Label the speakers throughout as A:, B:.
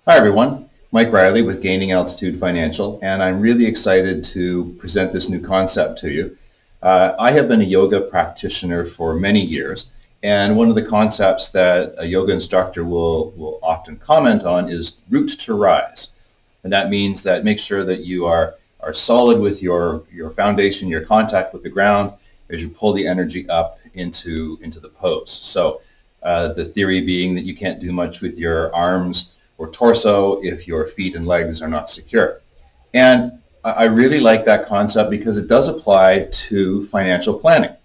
A: Hi everyone, Mike Riley with Gaining Altitude Financial, and I'm really excited to present this new concept to you. I have been a yoga practitioner for many years, and one of the concepts that a yoga instructor will often comment on is root to rise. And that means that make sure that you are solid with your foundation, your contact with the ground as you pull the energy up into the pose. So the theory being that you can't do much with your arms or torso if your feet and legs are not secure. And I really like that concept because it does apply to financial planning.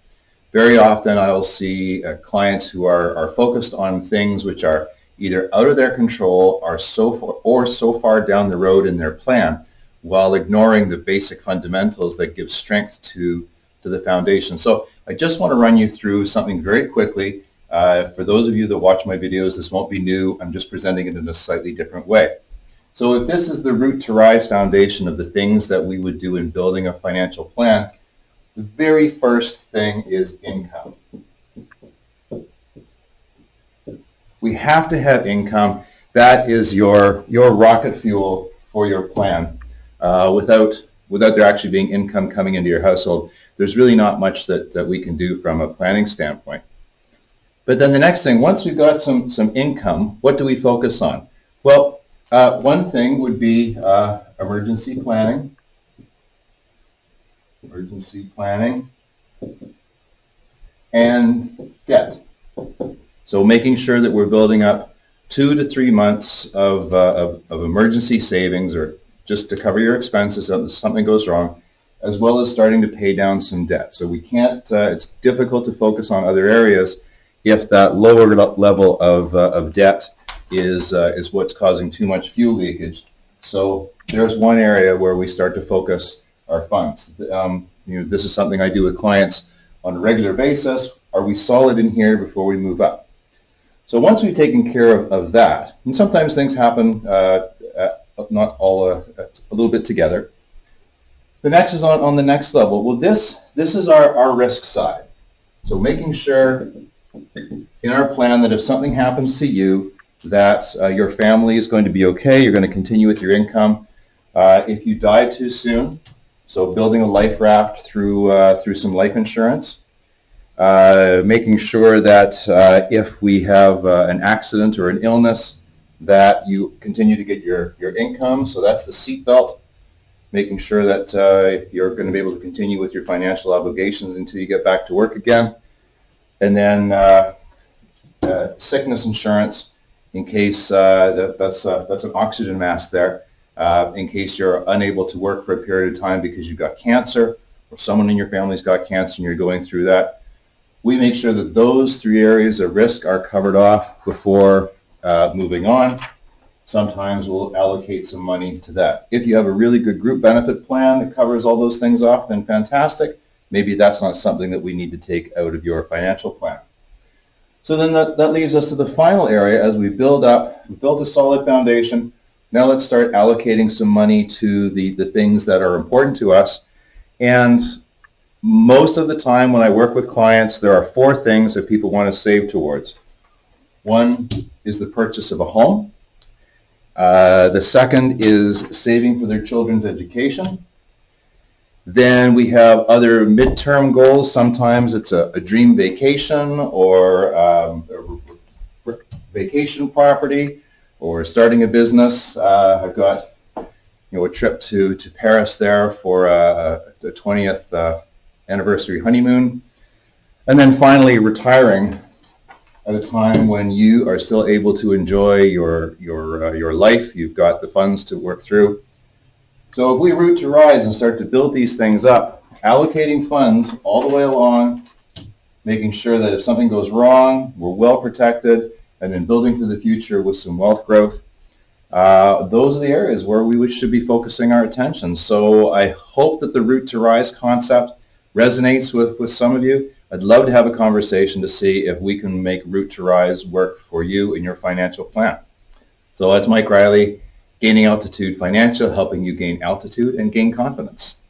A: Very often I will see clients who are focused on things which are either out of their control or so far down the road in their plan, while ignoring the basic fundamentals that give strength to the foundation. So I just want to run you through something very quickly. For those of you that watch my videos, this won't be new. I'm just presenting it in a slightly different way. So if this is the root to rise foundation of the things that we would do in building a financial plan, the very first thing is income. We have to have income. That is your rocket fuel for your plan. Without there actually being income coming into your household, there's really not much that we can do from a planning standpoint. But then the next thing, once we've got some income, what do we focus on? Well, one thing would be emergency planning, and debt. So making sure that we're building up 2 to 3 months of emergency savings, or just to cover your expenses if something goes wrong, as well as starting to pay down some debt. So we can't, it's difficult to focus on other areas if that lower level of debt is what's causing too much fuel leakage. So there's one area where we start to focus our funds. This is something I do with clients on a regular basis. Are we solid in here before we move up? So once we've taken care of that, and sometimes things happen not all a little bit together. The next is on the next level. Well, this is our risk side. So making sure in our plan that if something happens to you, that your family is going to be okay, you're going to continue with your income. If you die too soon, so building a life raft through some life insurance, making sure that if we have an accident or an illness, that you continue to get your income. So that's the seatbelt, making sure that you're going to be able to continue with your financial obligations until you get back to work again. And then sickness insurance, in case that's an oxygen mask there, in case you're unable to work for a period of time because you've got cancer or someone in your family's got cancer and you're going through that. We make sure that those 3 areas of risk are covered off before moving on. Sometimes we'll allocate some money to that. If you have a really good group benefit plan that covers all those things off, then fantastic. Maybe that's not something that we need to take out of your financial plan. So then that leaves us to the final area. As we built a solid foundation, now let's start allocating some money to the things that are important to us. And most of the time when I work with clients, there are 4 things that people want to save towards. One is the purchase of a home. The second is saving for their children's education. Then we have other midterm goals. Sometimes it's a dream vacation or a vacation property or starting a business. I've got a trip to Paris there for the 20th anniversary honeymoon. And then finally retiring at a time when you are still able to enjoy your life. You've got the funds to work through. So if we root to rise and start to build these things up, allocating funds all the way along, making sure that if something goes wrong, we're well protected, and then building for the future with some wealth growth, those are the areas where we should be focusing our attention. So I hope that the root to rise concept resonates with some of you. I'd love to have a conversation to see if we can make root to rise work for you in your financial plan. So that's Mike Riley, Gaining Altitude Financial, helping you gain altitude and gain confidence.